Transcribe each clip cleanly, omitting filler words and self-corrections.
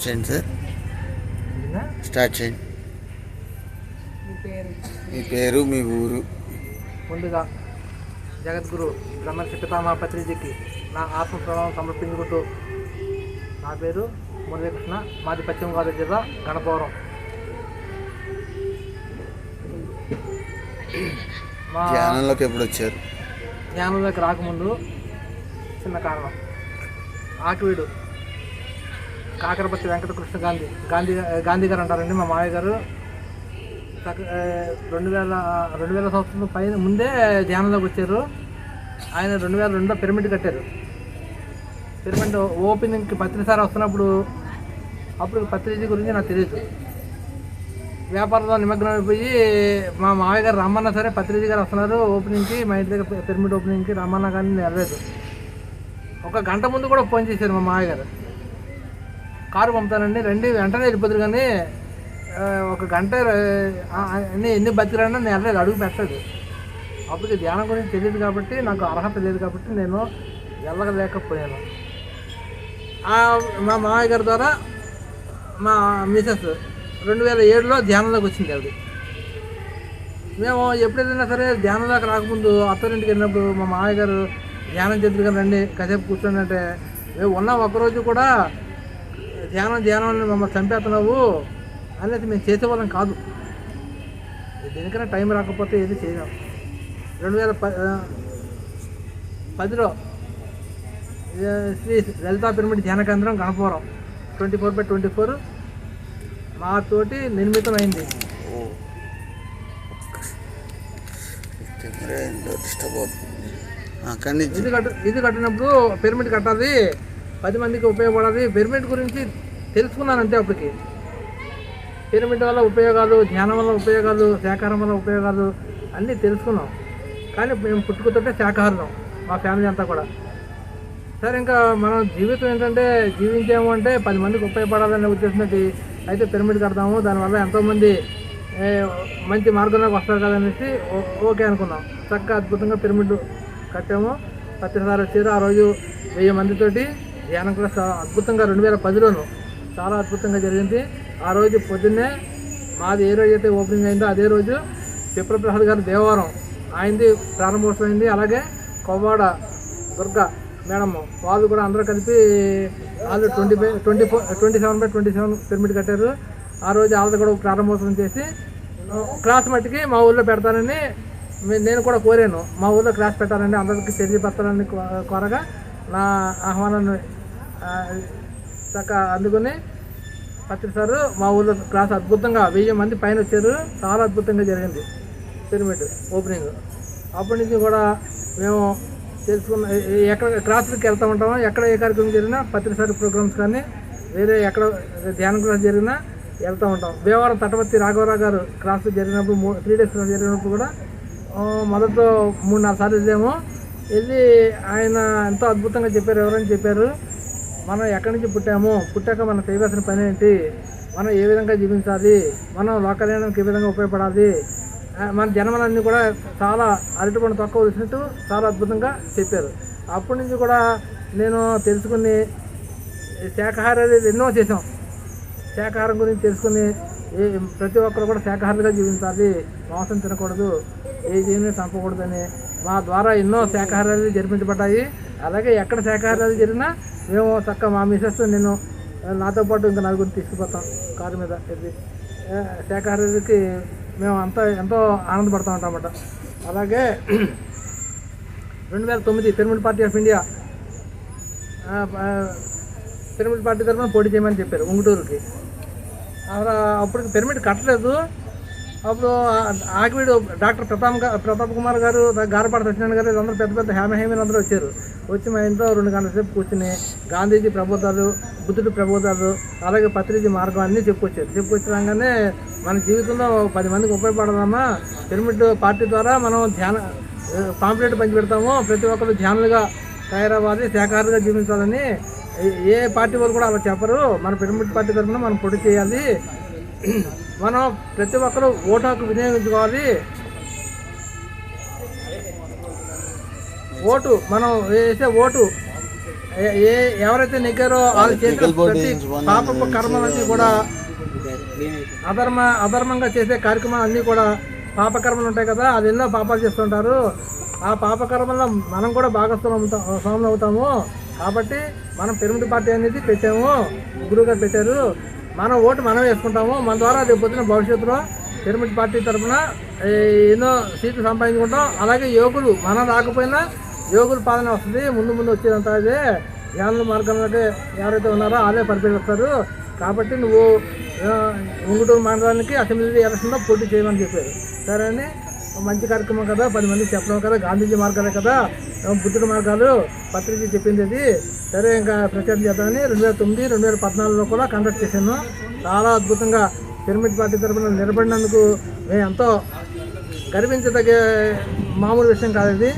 చేయండి sir. Start చేయండి. మీ పేరు, మీ ఊరు? ముందుగా జగద్గురు బ్రహ్మర్షి పితామహ పత్రిజీకి నా ఆత్మ ప్రణామం సమర్పించుకుంటూ, నా పేరు మురళీకృష్ణ, మాది పశ్చిమ గోదావరి జిల్లా గణపవరం. మా ధ్యానంలోకి ఎప్పుడు వచ్చారు? ధ్యానంలోకి రాకముందు చిన్న కారణం. ఆకివీడు కాకరపత్తి వెంకటకృష్ణ గాంధీ గారు అంటారండి. మా మావయ్య గారు 2000 సంవత్సరం పైన ముందే ధ్యానంలోకి వచ్చారు. ఆయన 2002లో పిరమిడ్ కట్టారు. పిరమిడ్ ఓపెనింగ్కి పత్రిసారి వస్తున్నప్పుడు అప్పుడు పత్రిజీ గురించి నాకు తెలియదు. వ్యాపారంలో నిమగ్నం అయిపోయి మా మావయ్య గారు రమ్మన్నా సరే పత్రిజీ గారు వస్తున్నారు ఓపెనింగ్కి, మా ఇంటి దగ్గర పిరమిడ్ ఓపెనింగ్కి రమ్మన్నా కానీ నేను వెళ్ళలేదు. ఒక గంట ముందు కూడా ఫోన్ చేశారు మా మావయ్య గారు, కారు పంపుతానండి రండి, వెంటనే వెళ్ళిపోతారు, కానీ ఒక గంట ఎన్ని బతికిరానా నేను వెళ్ళలేదు, అడుగు పెట్టలేదు. అప్పటికి ధ్యానం గురించి తెలియదు కాబట్టి, నాకు అర్హత లేదు కాబట్టి నేను వెళ్ళలేకపోయాను. మా మావయ్య గారి ద్వారా మా మిసెస్ 2007లో ధ్యానంలోకి వచ్చింది. అది మేము ఎప్పుడైనా సరే ధ్యానంలోకి రాకముందు అత్తరింటికి వెళ్ళినప్పుడు మా మావయ్య గారు ధ్యానం చేతులు కానీ రండి కాసేపు కూర్చోండి అంటే, మేము ఉన్న ఒకరోజు కూడా ధ్యానం అని మమ్మల్ని చంపేస్తున్నావు అనేది మేము చేసేవాళ్ళం కాదు. దేనికైనా టైం రాకపోతే ఏది చేయలేం. 2010లో శ్రీ లలితా పిరమిడ్ ధ్యాన కేంద్రం గణపవరం 24/24 మాతోటి నిర్మితమైంది. ఇది కట్టినప్పుడు పిరమిడ్ కట్టాలి, 10 మందికి ఉపయోగపడాలి. పిరమిడ్ గురించి తెలుసుకున్నాను అంతే. అప్పటికి పిరమిడ్ వల్ల ఉపయోగాలు, ధ్యానం వల్ల ఉపయోగాలు, శాకాహారం వల్ల ఉపయోగాలు అన్నీ తెలుసుకున్నాం. కానీ మేము పుట్టుకతోటే శాకాహారం, మా ఫ్యామిలీ అంతా కూడా. సరే, ఇంకా మనం జీవితం ఏంటంటే జీవించాము అంటే 10 మందికి ఉపయోగపడాలనే ఉద్దేశంతో అయితే పిరమిడ్ కడతాము, దానివల్ల ఎంతోమంది మంచి మార్గంలోకి వస్తారు కదనేసి ఓకే అనుకున్నాం. చక్కగా అద్భుతంగా పిరమిడ్ కట్టాము. ప్రతిసారి వచ్చారు. ఆ రోజు 1000 మందితోటి ధ్యానం కూడా అద్భుతంగా 2010లోను చాలా అద్భుతంగా జరిగింది. ఆ రోజు పొద్దున్నే మాది ఏ రోజు అయితే ఓపెనింగ్ అయిందో అదే రోజు విప్రప్రసాద్ గారు దేవవరం ఆయనది ప్రారంభోత్సవమైంది. అలాగే కొవ్వాడ దుర్గా మేడమ్ వాళ్ళు కూడా అందరూ కలిపి వాళ్ళు 27/27 పిరమిడ్ కట్టారు. ఆ రోజు వాళ్ళది కూడా ప్రారంభోత్సవం చేసి క్లాస్ మట్టికి మా ఊళ్ళో పెడతానని నేను కూడా కోరాను. మా ఊళ్ళో క్లాస్ పెట్టాలండి, అందరికీ తెలియపరచాలని కోరగా నా ఆహ్వానాన్ని చక్కగా అందుకుని పత్రిసారు మా ఊళ్ళో క్లాస్ అద్భుతంగా 1000 మంది పైన వచ్చారు. చాలా అద్భుతంగా జరిగింది పిరమిడ్ ఓపెనింగ్. అప్పటి నుంచి కూడా మేము తెలుసుకున్న ఎక్కడ క్లాసులకి వెళ్తూ ఉంటాము. ఎక్కడ ఏ కార్యక్రమం జరిగినా పత్రిసారి ప్రోగ్రామ్స్ కానీ వేరే ఎక్కడ ధ్యానం క్లాస్ జరిగినా వెళ్తూ ఉంటాం. భీమవరం తటవర్తి రాఘవరావు గారు క్లాసులు జరిగినప్పుడు 3 days క్లాస్ జరిగినప్పుడు కూడా మొదట్లో 3-4 సార్లు వెళ్ళాము. వెళ్ళి ఆయన ఎంతో అద్భుతంగా చెప్పారు. ఎవరైనా చెప్పారు, మనం ఎక్కడి నుంచి పుట్టాక మనం చేయవలసిన పని ఏంటి, మనం ఏ విధంగా జీవించాలి, మనం లోకల్యాణానికి ఏ విధంగా ఉపయోగపడాలి, మన జన్మలన్నీ కూడా చాలా అరటిపండు తక్కువ వచ్చినట్టు చాలా అద్భుతంగా చెప్పారు. అప్పటి నుంచి కూడా నేను తెలుసుకుని శాకాహారాలు ఎన్నో చేసాం. శాకాహారం గురించి తెలుసుకుని ప్రతి ఒక్కరు కూడా శాకాహారులుగా జీవించాలి, మాంసం తినకూడదు, ఏ జీవిని చంపకూడదని మా ద్వారా ఎన్నో శాకాహారాలు జరిపించబడ్డాయి. అలాగే ఎక్కడ శాకాహారాలు జరిగినా మేము చక్కగా మా మిసెస్ నేను నాతో పాటు ఇంకా 4 తీసుకుపోతాం కారు మీద వెళ్ళి. శాకాహారాలకి మేము ఎంతో ఆనందపడుతూ ఉంటాం అన్నమాట. అలాగే 2009 pyramid party of India pyramid party తరఫున పోటీ చేయమని చెప్పారు ఉంగుటూరుకి. అప్పుడు పిరమిడ్ కట్టలేదు. అప్పుడు ఆకివీడు డాక్టర్ ప్రతాప్ కుమార్ గారు, గారపాటి సత్యనారాయణ గారు, అందరూ పెద్ద హేమీలు అందరూ వచ్చారు. వచ్చి మా ఇంట్లో 2 గంటల సేపు కూర్చుని గాంధీజీ ప్రబోధాలు, బుద్ధుడి ప్రబోధాలు, అలాగే పత్రిజీ మార్గం అన్నీ చెప్పుకొచ్చాగానే మన జీవితంలో 10 మందికి ఉపయోగపడదామా, పిరమిడ్ పార్టీ ద్వారా మనం పాంప్లెట్ పంచి పెడతాము, ప్రతి ఒక్కరు ధ్యానులుగా తయారవ్వాలి, శాఖాహారులుగా జీవించాలని. ఏ పార్టీ వాళ్ళు కూడా అలా చెప్పరు. మన పిరమిడ్ పార్టీ తరఫున మనం పొడి చేయాలి, మనం ప్రతి ఒక్కరు ఓటు హక్కు వినియోగించుకోవాలి, ఓటు మనం వేసే ఓటు ఎవరైతే నెగ్గారో వాళ్ళు చేసిన ప్రతి పాప కర్మలన్నీ కూడా అధర్మంగా చేసే కార్యక్రమాలు అన్నీ కూడా పాపకర్మలు ఉంటాయి కదా, అది ఎన్నో పాపాలు చేస్తుంటారు. ఆ పాపకర్మల్లో మనం కూడా భాగస్వామ్యం అవుతాము. కాబట్టి మనం పిరమిడ్ పార్టీ అనేది పెట్టాము, గురువుగారు పెట్టారు. మన ఓటు మనం వేసుకుంటాము. మన ద్వారా రేపు పొద్దున భవిష్యత్తులో పిరమిడ్ పార్టీ తరఫున ఎన్నో సీట్లు సంపాదించుకుంటాం. అలాగే యోగులు మనం రాకపోయినా యోగుల పాలన వస్తుంది. ముందు ముందు వచ్చేదంతా అదే జ్ఞానుల మార్గంలోకి ఎవరైతే ఉన్నారో వాళ్ళే పరిపాలిస్తారు. కాబట్టి నువ్వు ఉంగుటూరు మండలానికి అసెంబ్లీ ఎలక్షన్లో పోటీ చేయమని చెప్పారు. సరే అని మంచి కార్యక్రమం కదా, 10 మందికి చెప్పడం కదా, గాంధీజీ మార్గాలే కదా, బుద్ధుడి మార్గాలు పత్రిక చెప్పింది అది. సరే ఇంకా ప్రచారం చేద్దామని 2009, 2014లో కూడా కండక్ట్ చేశాను. చాలా అద్భుతంగా పిరమిడ్ పార్టీ తరఫున నిలబడినందుకు మేము ఎంతో గర్వించదగే మామూలు విషయం కాదు ఇది.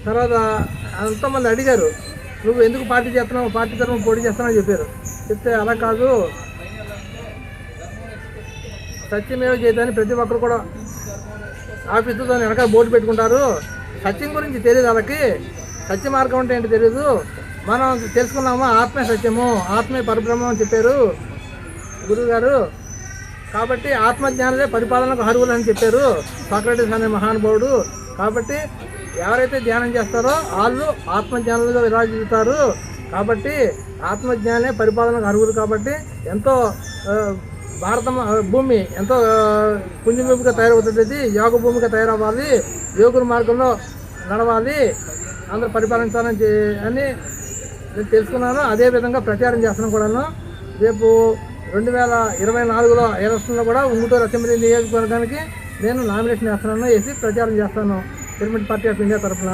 తర్వాత ఎంతోమంది అడిగారు, నువ్వు ఎందుకు పార్టీ చేస్తున్నావు, పార్టీ తరఫున పోటీ చేస్తున్నావు చెప్పారు. చెప్తే అలా కాదు, సత్యమేవ జయతని ప్రతి ఒక్కరు కూడా ఆఫీసుతో వెనకాల బోర్డు పెట్టుకుంటారు. సత్యం గురించి తెలియదు వాళ్ళకి, సత్య మార్గం అంటే ఏంటి తెలియదు. మనం తెలుసుకున్నాము ఆత్మే సత్యము, ఆత్మే పరబ్రహ్మం అని చెప్పారు గురువుగారు. కాబట్టి ఆత్మజ్ఞానమే పరిపాలనకు అర్హులు అని చెప్పారు సాక్రటీస్ అనే మహానుభావుడు. కాబట్టి ఎవరైతే ధ్యానం చేస్తారో వాళ్ళు ఆత్మజ్ఞానులుగా విరాజిల్లుతారు. కాబట్టి ఆత్మజ్ఞానే పరిపాలనకు అర్హులు. కాబట్టి ఎంతో భారతం భూమి ఎంతో పుణ్యభూమిగా తయారవుతుంది, యోగ భూమిగా తయారవ్వాలి, యోగుల మార్గంలో నడవాలి, అందరూ పరిపాలించాలని అని నేను తెలుసుకున్నాను. అదేవిధంగా ప్రచారం చేస్తున్నాను కూడాను. రేపు 2024లో ఎలక్షన్లో కూడా ఉంగుటూరు అసెంబ్లీ నియోజకవర్గానికి నేను నామినేషన్ వేస్తున్నాను, వేసి ప్రచారం చేస్తాను పిరమిడ్ పార్టీ ఆఫ్ ఇండియా తరఫున.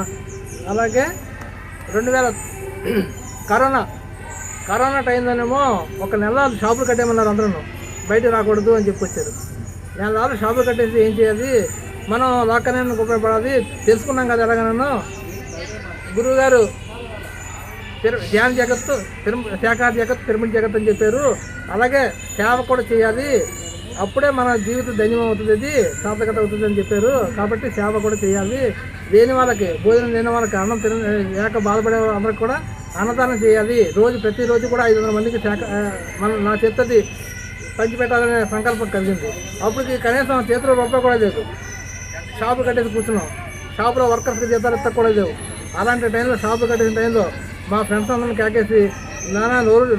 అలాగే 2000 కరోనా టైంలోనేమో 1 నెల షాపులు కట్టేయమన్నారు, అందరూ బయట రాకూడదు అని చెప్పొచ్చారు. 1 నెల షాపులు కట్టేసి ఏం చేయాలి, మనం లాక్కనే ఉపయోగపడాలి. తెలుసుకున్నాం కదా ఎలాగనో. గురువుగారు ధ్యాన జగత్తు, శాఖాహార జగత్, పిరమిడ్ జగత్ అని చెప్పారు. అలాగే సేవ కూడా చేయాలి, అప్పుడే మన జీవితం ధన్యం అవుతుంది, సార్థకత అవుతుంది అని చెప్పారు. కాబట్టి సేవ కూడా చేయాలి. లేని వాళ్ళకి, భోజనం లేని వాళ్ళకి, అన్నం లేక బాధపడే అందరికి కూడా అన్నదానం చేయాలి. ప్రతిరోజు కూడా 500 మందికి నా చేతది పంచిపెట్టాలనే సంకల్పం కలిగింది. అప్పటికి కనీసం చేతిలో రూపాయి కూడా లేదు. షాపు కట్టేసి కూర్చున్నాం, షాపులో వర్కర్స్కి జీతాలు ఎత్త కూడా లేవు. అలాంటి టైంలో షాపు కట్టేసిన టైంలో మా ఫ్రెండ్స్ అందరిని కేకేసి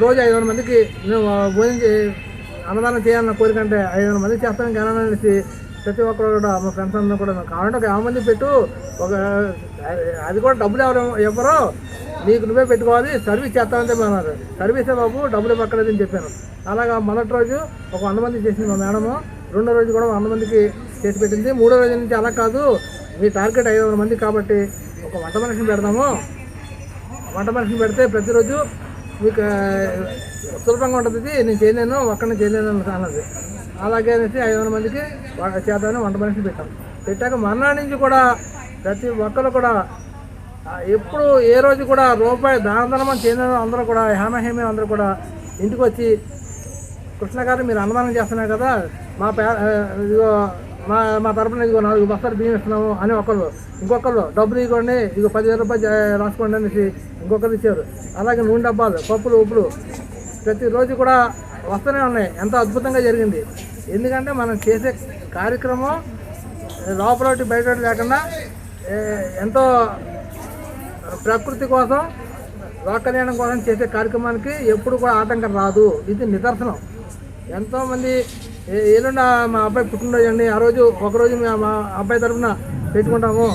రోజు 500 మందికి నేను అన్నదానం చేయాలన్న కోరిక. అంటే 500 మందికి చేస్తాను జ్ఞానం అనేసి ప్రతి ఒక్కరు కూడా మా ఫ్రెండ్స్ అందరూ కూడా కావాలంటే ఒక 50 మంది పెట్టు, అది కూడా డబ్బులు ఎవరో నీకు నువ్వే పెట్టుకోవాలి, సర్వీస్ చేస్తామంటే అన్నారు. సర్వీసే బాబు, డబ్బులు పక్కలేదని చెప్పాను. అలాగా మొదటి రోజు ఒక 100 మంది చేసింది మా మేడము, రెండో రోజు కూడా 100 మందికి చేసి పెట్టింది. మూడో రోజు నుంచి అలా కాదు, మీ టార్గెట్ 500 మంది కాబట్టి ఒక వంట మనిషిని పెడదాము, వంట మనిషిని పెడితే ప్రతిరోజు మీకు సులభంగా ఉంటుంది, నేను చేయలేను, ఒక్కడిని చేయలేను అన్నది. అలాగే అనేసి 500 మందికి చేద్దామని వంట మనిషిని పెట్టాక మర్నాడు నుంచి కూడా ప్రతి ఒక్కరు కూడా ఎప్పుడు ఏ రోజు కూడా రూపాయి దానధర్మం చేయడం అందరూ కూడా హేమహేమే అందరూ కూడా ఇంటికి వచ్చి, కృష్ణ గారు మీరు అన్నదానం చేస్తున్నారు కదా, ఇదిగో మా తరపున ఇదిగో 4 బస్తాలు బియ్యం ఇస్తున్నాము అని ఒకళ్ళు, ఇంకొకళ్ళు డబ్బులు ఇవ్వండి, ఇదిగో 10,000 రూపాయలు రాసుకోండి అనేసి ఇంకొకరు ఇచ్చారు. అలాగే నూనె డబ్బాలు, పప్పులు, ఉప్పులు ప్రతిరోజు కూడా వస్తూనే ఉన్నాయి. ఎంతో అద్భుతంగా జరిగింది. ఎందుకంటే మనం చేసే కార్యక్రమం లోపల బయట లేకుండా ఎంతో ప్రకృతి కోసం, లోక కళ్యాణం కోసం చేసే కార్యక్రమానికి ఎప్పుడు కూడా ఆటంకం రాదు. ఇది నిదర్శనం. ఎంతోమంది ఏలుండా మా అబ్బాయి పుట్టినరోజు అండి, ఆ రోజు ఒకరోజు మా అబ్బాయి తరఫున పెట్టుకుంటాము,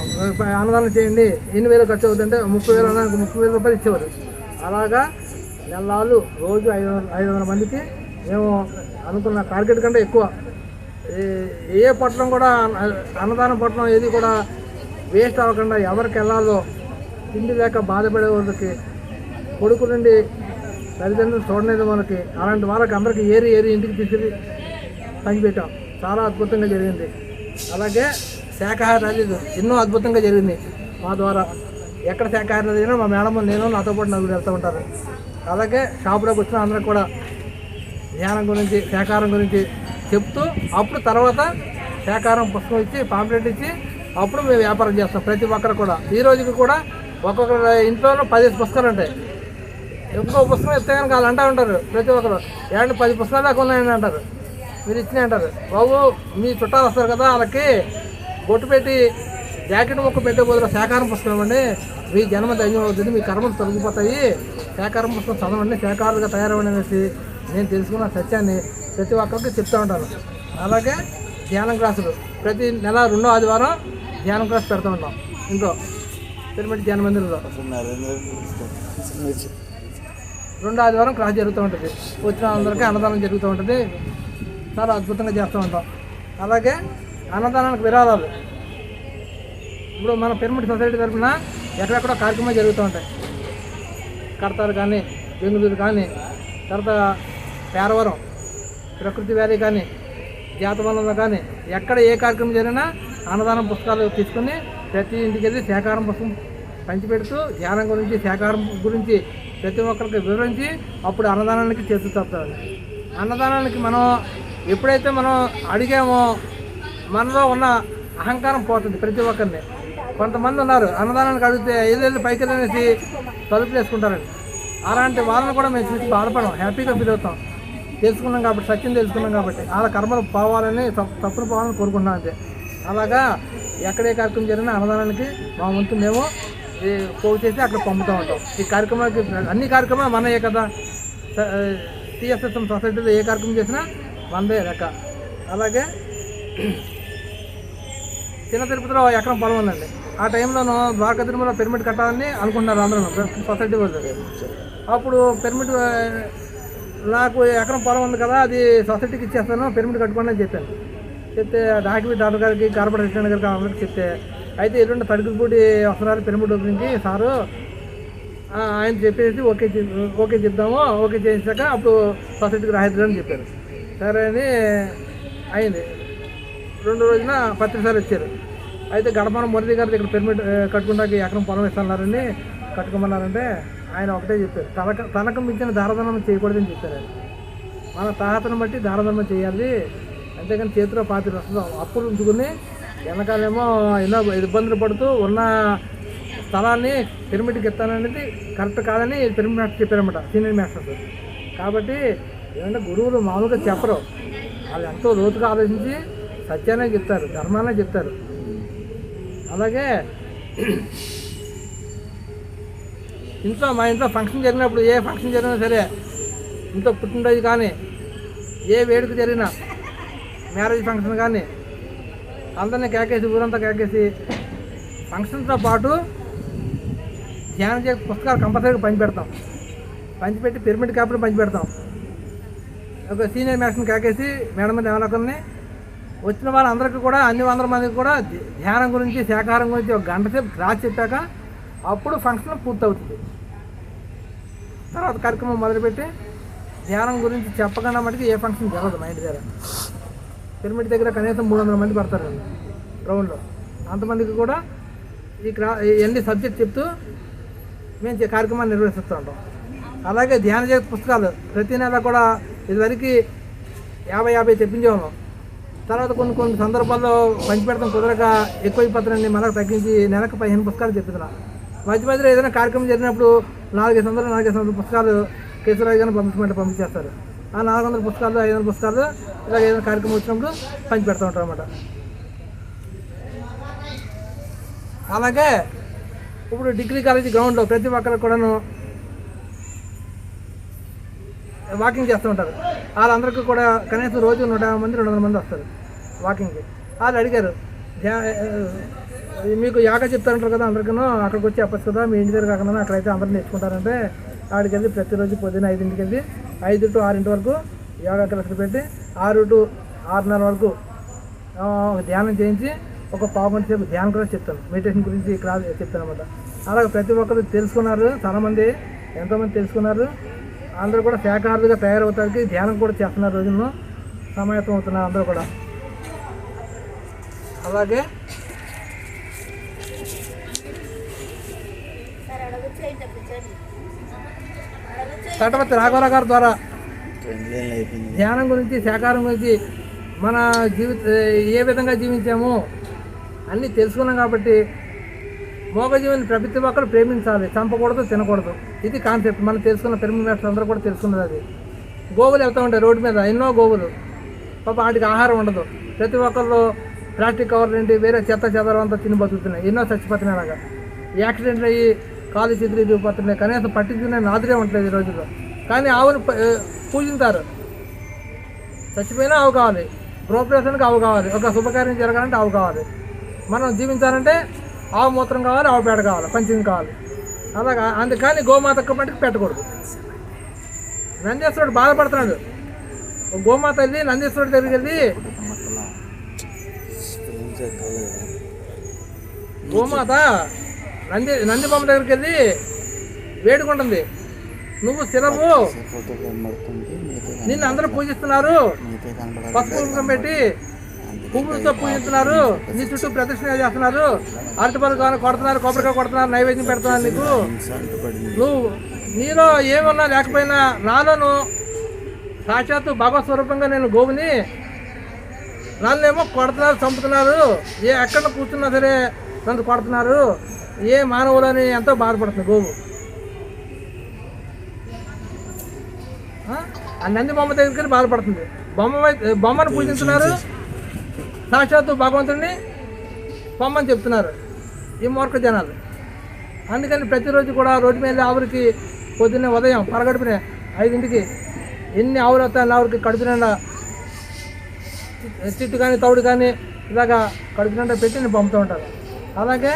అన్నదానం చేయండి, 8,000 ఖర్చు అవుతుంటే 30,000 30,000 రూపాయలు ఇచ్చేవారు. అలాగా నెలలు రోజు 500 మందికి మేము అనుకున్న టార్గెట్ కంటే ఎక్కువ. ఏ పొట్లం కూడా అన్నదానం పొట్లం ఏది కూడా వేస్ట్ అవ్వకుండా ఎవరికి వెళ్ళాలో, తిండి లేక బాధపడే వాళ్ళకి, కొడుకు నుండి తల్లిదండ్రులు చూడలేదు వాళ్ళకి, అలాంటి వాళ్ళకి అందరికీ ఏరి ఇంటికి తీసుకుని పంచిపెట్టాం. చాలా అద్భుతంగా జరిగింది. అలాగే శాఖాహార ర్యాలీలు ఎన్నో అద్భుతంగా జరిగింది మా ద్వారా. ఎక్కడ శాఖాహార ర్యాలీనా మా మేడం నేను నాతో పాటు 4 వెళ్తూ ఉంటారు. అలాగే షాపులోకి వచ్చిన అందరికి కూడా ధ్యానం గురించి, శాఖాహారం గురించి చెప్తూ, అప్పుడు తర్వాత శాఖాహారం పుస్తకం ఇచ్చి, పాంప్లెట్ ఇచ్చి, అప్పుడు మేము వ్యాపారం చేస్తాం ప్రతి ఒక్కరు కూడా. ఈ రోజుకి కూడా ఒక్కొక్క ఇంట్లోనూ 10 పుస్తకాలు ఉంటాయి. ఇంకో పుస్తకం ఇస్తే కనుక వాళ్ళు అంటూ ఉంటారు ప్రతి ఒక్కరు, ఏమంటే 10 పుస్తకాలు దాకా ఉన్నాయని అంటారు, మీరు ఇచ్చినాయి అంటారు. బాబు మీ చుట్టాలు వస్తారు కదా, వాళ్ళకి బొట్టు పెట్టి జాకెట్ మొక్క పెట్టే బదులు శాకాహారం పుస్తకం ఇవ్వండి, మీ జన్మ ధన్యం అవుతుంది, మీ కర్మలు తొలగిపోతాయి, శాకాహారం పుస్తకం చదవండి, శాకాహారులుగా తయారవ్వండి అనేసి నేను తెలుసుకున్న సత్యాన్ని ప్రతి ఒక్కరికి చెప్తూ ఉంటాను. అలాగే ధ్యానం క్లాసులు ప్రతి నెల 2వ ఆదివారం ధ్యానం క్లాస్ పెడుతూ ఉంటాం ఇంట్లో పిరమిడ్ ధ్యాన మందిరంలో. 2వ ఆదివారం క్లాస్ జరుగుతూ ఉంటుంది, వచ్చిన అందరికీ అన్నదానం జరుగుతూ ఉంటుంది, చాలా అద్భుతంగా చేస్తూ ఉంటాం. అలాగే అన్నదానానికి విరాళాలు ఇప్పుడు మన పిరమిడ్ సొసైటీ తరఫున ఎక్కడెక్కడ కార్యక్రమాలు జరుగుతూ ఉంటాయి. కడతారు కానీ, బెంగళూరు కానీ, తర్వాత పేరవరం, ప్రకృతి వ్యాలీ కానీ, జాతవనంలో కానీ ఎక్కడ ఏ కార్యక్రమం జరిగినా అన్నదానం పుస్తకాలు తీసుకుని ప్రతి ఇంటికి వెళ్ళి శాకాహారం పుస్తకం పంచిపెడుతూ ధ్యానం గురించి, శాకాహారం గురించి ప్రతి ఒక్కరికి వివరించి అప్పుడు అన్నదానానికి చేస్తూ తప్పుతారు. అన్నదానానికి మనం ఎప్పుడైతే మనం అడిగామో మనలో ఉన్న అహంకారం పోతుంది ప్రతి ఒక్కరిని. కొంతమంది ఉన్నారు అన్నదానానికి అడిగితే ఏదేళ్ళు పైకి వెళ్ళనేసి తలుపులు వేసుకుంటారండి. అలాంటి వాళ్ళని కూడా మేము చూసి బాధపడం, హ్యాపీగా ఫీల్ అవుతాం. తెలుసుకున్నాం కాబట్టి, సత్యం తెలుసుకున్నాం కాబట్టి వాళ్ళ కర్మలు పోవాలని, తప్పులు పోవాలని కోరుకుంటున్నాం అంతే. అలాగా ఎక్కడే కార్యక్రమం జరిగినా అన్నదానానికి మా వంతు మేము పోగు చేసి అక్కడ పంపుతూ ఉంటాం. ఈ కార్యక్రమాలకి అన్ని కార్యక్రమాలు మనయే కదా, టీఎస్ఎస్ఎం సొసైటీలో ఏ కార్యక్రమం చేసినా మనదే లెక్క. అలాగే చిన్న తిరుపతిలో ఎకరం పొలం ఉందండి. ఆ టైంలోనూ ద్వారకా తిరుమల పిరమిడ్ కట్టాలని అనుకుంటున్నారు అందరూ సొసైటీ వాళ్ళు. అప్పుడు పిరమిడ్ నాకు ఎకరం పొలం ఉంది కదా, అది సొసైటీకి ఇచ్చేస్తాను, పిరమిడ్ కట్టుకోండి అని చెప్పాను. చెప్తే డాక్టర్ గారికి, కార్పొరేట్ రెస్టారెంట్ గారికి అందరికి చెప్తే, అయితే ఎటువంటి తడికిపూడి వస్తున్నారు పిరమిడ్ గురించి సారు ఆయన చెప్పేసి ఓకే చెప్దాము, ఓకే చేసాక అప్పుడు సొసైటీకి రాయిద్దని చెప్పారు. సరే అని అయింది. 2 రోజున పత్రికసారి వచ్చారు. అయితే గడపన మురళి గారి ఇక్కడ పిరమిడ్ కట్టుకుంటాకి ఎకరం పొలం ఇస్తున్నారని కట్టుకోమన్నారంటే ఆయన ఒకటే చెప్పారు, తనకు మించిన దారధర్మం చేయకూడదని చెప్పారు. ఆయన మన తాహతను బట్టి దారధర్మం చేయాలి, అంతేకాని చేతిలో పాత్ర వస్తుందో అప్పులు ఉంచుకుని వెనకాలేమో ఎన్నో ఇబ్బందులు పడుతూ ఉన్న స్థలాన్ని పిరమిడ్కి ఇస్తాననేది కరెక్ట్ కాదని పిరమిడ్ మాస్టర్ చెప్పారన్నమాట, సీనియర్ మాస్టర్స్. కాబట్టి ఏమంటే గురువులు మామూలుగా చెప్పరు, వాళ్ళు ఎంతో లోతుగా ఆలోచించి సత్యాన్ని చెప్తారు, ధర్మాన్ని చెప్తారు. అలాగే మా ఇంట్లో ఫంక్షన్ జరిగినప్పుడు, ఏ ఫంక్షన్ జరిగినా సరే, ఇంట్లో పుట్టినరోజు కానీ, ఏ వేడుక జరిగినా, మ్యారేజ్ ఫంక్షన్ కానీ, అందరినీ కేకేసి, ఊరంతా కేకేసి ఫంక్షన్తో పాటు ధ్యానం చేసే పుస్తకాలు కంపల్సరీగా పంచిపెడతాం. పంచిపెట్టి పిరమిడ్ క్యాప్లు పంచిపెడతాం. ఒక సీనియర్ మాస్టర్ని కేకేసి మేడం మీద ఎవరొకరిని వచ్చిన వాళ్ళందరికీ కూడా, అన్ని 100 మందికి కూడా ధ్యానం గురించి, శాకాహారం గురించి 1 గంట సేపు క్లాస్ చెప్పాక అప్పుడు ఫంక్షన్ పూర్తవుతుంది. తర్వాత కార్యక్రమం మొదలుపెట్టి ధ్యానం గురించి చెప్పకుండా మటుకు ఏ ఫంక్షన్ జరగదు మా ఇంటి దగ్గర. పిరమిడ్ దగ్గర కనీసం 300 మంది పడతారు గ్రౌండ్లో. అంతమందికి కూడా ఎన్ని సబ్జెక్ట్ చెప్తూ మేము కార్యక్రమాన్ని నిర్వహిస్తూ ఉంటాం. అలాగే ధ్యాన చేసే పుస్తకాలు ప్రతి నెల కూడా ఇదివరకు 50 తెప్పించేవాళ్ళం. తర్వాత కొన్ని సందర్భాల్లో పంచిపెడతాం కుదరక ఎక్కువైపోతారని మనకు తగ్గించి నెలకు 15 పుస్తకాలు చెప్తున్నాం. మధ్యలో ఏదైనా కార్యక్రమం జరిగినప్పుడు 400 పుస్తకాలు కేసీరావు గారిని పంపించేస్తారు. ఆ 400 పుస్తకాలు, 500 పుస్తకాలు ఇలా ఏదైనా కార్యక్రమం వచ్చినప్పుడు పంచిపెడతా ఉంటారు అన్నమాట. అలాగే ఇప్పుడు డిగ్రీ కాలేజీ గ్రౌండ్లో ప్రతి ఒక్కరికి కూడాను వాకింగ్ చేస్తూ ఉంటారు. వాళ్ళందరికీ కూడా కనీసం రోజు 150 మంది 200 మంది వస్తారు వాకింగ్కి. వాళ్ళు అడిగారు, మీకు యోగా చెప్తారంటారు కదా అందరికీ, అక్కడికి వచ్చి చెప్పచ్చు కదా, మీ ఇంటి దగ్గర కాకుండా అక్కడైతే అందరూ నేర్చుకుంటారంటే ఆడికి వెళ్ళి ప్రతిరోజు పొద్దున్న 5ంటికి వెళ్ళి 5 to 6 వరకు యోగా క్లాసులు పెట్టి 6 to 6:30 వరకు ధ్యానం చేయించి ఒక పావు గంట సేపు ధ్యానం కూడా చెప్తాను, మెడిటేషన్ గురించి క్లాస్ చెప్తాను అన్నమాట. అలాగే ప్రతి ఒక్కరు తెలుసుకున్నారు, చాలామంది ఎంతోమంది తెలుసుకున్నారు. అందరూ కూడా శాఖాహారులుగా తయారవుతానికి ధ్యానం కూడా చేస్తున్నారు, రోజుల్లో సమాయత్తం అవుతున్నారు అందరూ కూడా. అలాగే తటవర్తి రాఘవరావు గారి ద్వారా ధ్యానం గురించి, శాకాహారం గురించి, మన ఏ విధంగా జీవించాము అన్నీ తెలుసుకున్నాం. కాబట్టి మూగజీవిని ప్రతి ఒక్కరు ప్రేమించాలి, చంపకూడదు, తినకూడదు. ఇది కాన్సెప్ట్ మనం తెలుసుకున్న పిరమిడ్ మాస్టర్స్ అందరూ కూడా తెలుసుకున్నది. అది గోవులు వెళ్తూ ఉంటాయి రోడ్డు మీద, ఎన్నో గోవులు, పాప వాటికి ఆహారం ఉండదు. ప్రతి ఒక్కళ్ళు ప్లాస్టిక్ కవర్లు ఏంటి వేరే చెత్త చెదరం అంతా తిని బతుకుతున్నాయి, ఎన్నో చచ్చిపోతున్నాయి. అలాగా యాక్సిడెంట్లు అయ్యి కాలు చేతులు దిగిపోతున్నాయి, కనీసం పట్టించుకునే నాదురే ఉంటుంది ఈ రోజుల్లో. కానీ ఆవును పూజించారు, చచ్చిపోయినా ఆవు కావాలి, గృహప్రవేశానికి ఆవు కావాలి, ఒక శుభకార్యం జరగాలంటే ఆవు కావాలి, మనం జీవించాలంటే ఆవు మూత్రం కావాలి, ఆవు పేడ కావాలి, పంచింగ్ కావాలి. అలాగా అందుకని గోమాత మటుకు పెట్టకూడదు. నందీశ్వరుడు బాధపడుతున్నాడు. గోమాత వెళ్ళి నందీశ్వరుడి దగ్గరికి వెళ్ళి గోమాత నంది బొమ్మ దగ్గరికి వెళ్ళి వేడుకుంటుంది, నువ్వు శిలవు, నిన్ను అందరూ పూజిస్తున్నారు, పసుపు కుంకుమ పెట్టి పువ్వులతో పూజిస్తున్నారు, నీ చుట్టూ ప్రదక్షిణ చేస్తున్నారు, అరటిపళ్ళు కొడుతున్నారు, కొబ్బరికాయ కొడుతున్నారు, నైవేద్యం పెడుతున్నారు. నీకు నువ్వు నీలో ఏమన్నా లేకపోయినా నాలోను సాక్షాత్తు భగవత్ స్వరూపంగా నేను గోవుని, నన్నేమో కొడుతున్నారు, చంపుతున్నారు, ఎక్కడ కూర్చున్నా సరే నన్ను కొడుతున్నారు, ఏ మానవులని ఎంతో బాధపడుతుంది గోవు. ఆ నంది బొమ్మ దగ్గరికి బాధపడుతుంది. బొమ్మను పూజిస్తున్నారు, సాక్షాత్తు భగవంతుడిని పొమ్మని చెప్తున్నారు ఈ మూర్ఖ జనాలు. అందుకని ప్రతిరోజు కూడా రోడ్డు మీద ఆవురికి పొద్దున్నే ఉదయం పరగడుపునే 5ంటికి ఎన్ని ఆవులు వస్తాయి, ఆవురికి కడుపు నిండా చిట్టు కానీ తౌడు కానీ ఇలాగా కడుపు నిండా పెట్టి నేను పంపుతూ ఉంటాను. అలాగే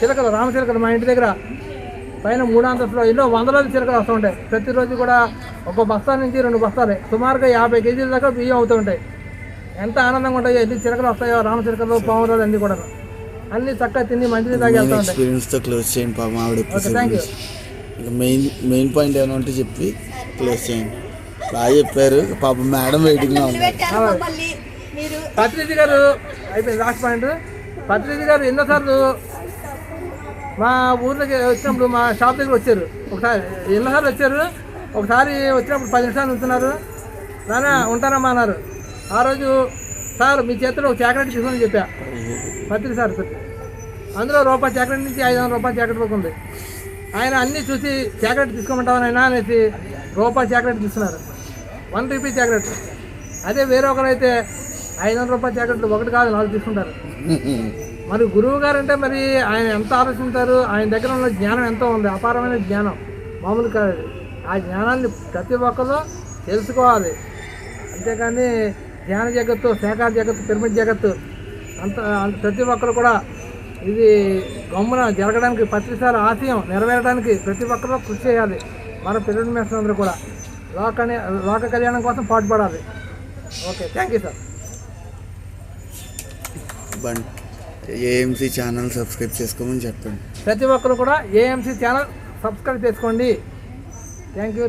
చిలకలు, రామచిలకలు మా ఇంటి దగ్గర పైన 3 అంతస్తులో ఎన్నో వందలాది చిలకలు వస్తూ ఉంటాయి. ప్రతిరోజు కూడా ఒక బస్తా నుంచి 2 బస్తాలే సుమారుగా 50 కేజీల దాకా బియ్యం అవుతూ ఉంటాయి. ఎంత ఆనందంగా ఉంటాయో, ఎన్ని చిలకలు వస్తాయో, రామచిలకలు, పావురాలు అన్నీ కూడా అన్నీ చక్కగా తిని మంచిది తాగి వెళ్తూ ఉంటాయి. Thank you. ఇక మెయిన్ పాయింట్ ఏమైనా ఉంటే చెప్పి క్లోజ్ చేయండి. బాగా చెప్పారు పాపం, మేడం వెయిటింగ్లో ఉన్నారు. పత్రిజీ గారు అయిపోయింది లాస్ట్ పాయింట్. పత్రిజీ గారు ఎన్నోసార్లు మా ఊర్లోకి వచ్చినప్పుడు మా షాప్ దగ్గర వచ్చారు. ఒకసారి ఎన్నోసార్లు వచ్చారు. ఒకసారి వచ్చినప్పుడు 10 నిమిషాలు ఉంటున్నారు, నాన్న ఉంటానమ్మా అన్నారు. ఆ రోజు సార్ మీ చేతిలో ఒక చాక్లెట్ తీసుకొని చెప్పా, పత్రి సార్ అందులో రూపాయి చాక్లెట్ నుంచి 500 రూపాయల చాక్లెట్ వరకు ఉంది. ఆయన అన్నీ చూసి చాక్లెట్ తీసుకోమంటావు అయినా అనేసి రూపాయి చాక్లెట్ తీసుకున్నారు, 1 రూపీ చాక్లెట్. అదే వేరే ఒకరైతే 500 రూపాయల చాక్లెట్లు 1 కాదు 4 తీసుకుంటారు. మరి గురువు గారు అంటే మరి ఆయన ఎంత ఆలోచించారు, ఆయన దగ్గర ఉన్న జ్ఞానం ఎంతో ఉంది, అపారమైన జ్ఞానం, మామూలు కాదు. ఆ జ్ఞానాన్ని ప్రతి ఒక్కరు తెలుసుకోవాలి. అంతేకాని ధ్యాన జగత్తు, శాఖార జగత్తు, పిరమిడ్ జగత్తు అంత ప్రతి ఒక్కరు కూడా ఇది గమ్మున జరగడానికి, పత్రిసారి ఆశయం నెరవేరడానికి ప్రతి ఒక్కరూ కృషి చేయాలి. మన పిరమిడ్ మాస్టర్స్ అందరూ కూడా లోక కళ్యాణం కోసం పాటుపడాలి. Okay, thank you sir. AMC channel subscribe చేసుకోమని చెప్పండి. ప్రతి ఒక్కరు కూడా ఏఎంసీ ఛానల్ సబ్స్క్రైబ్ చేసుకోండి. Thank you.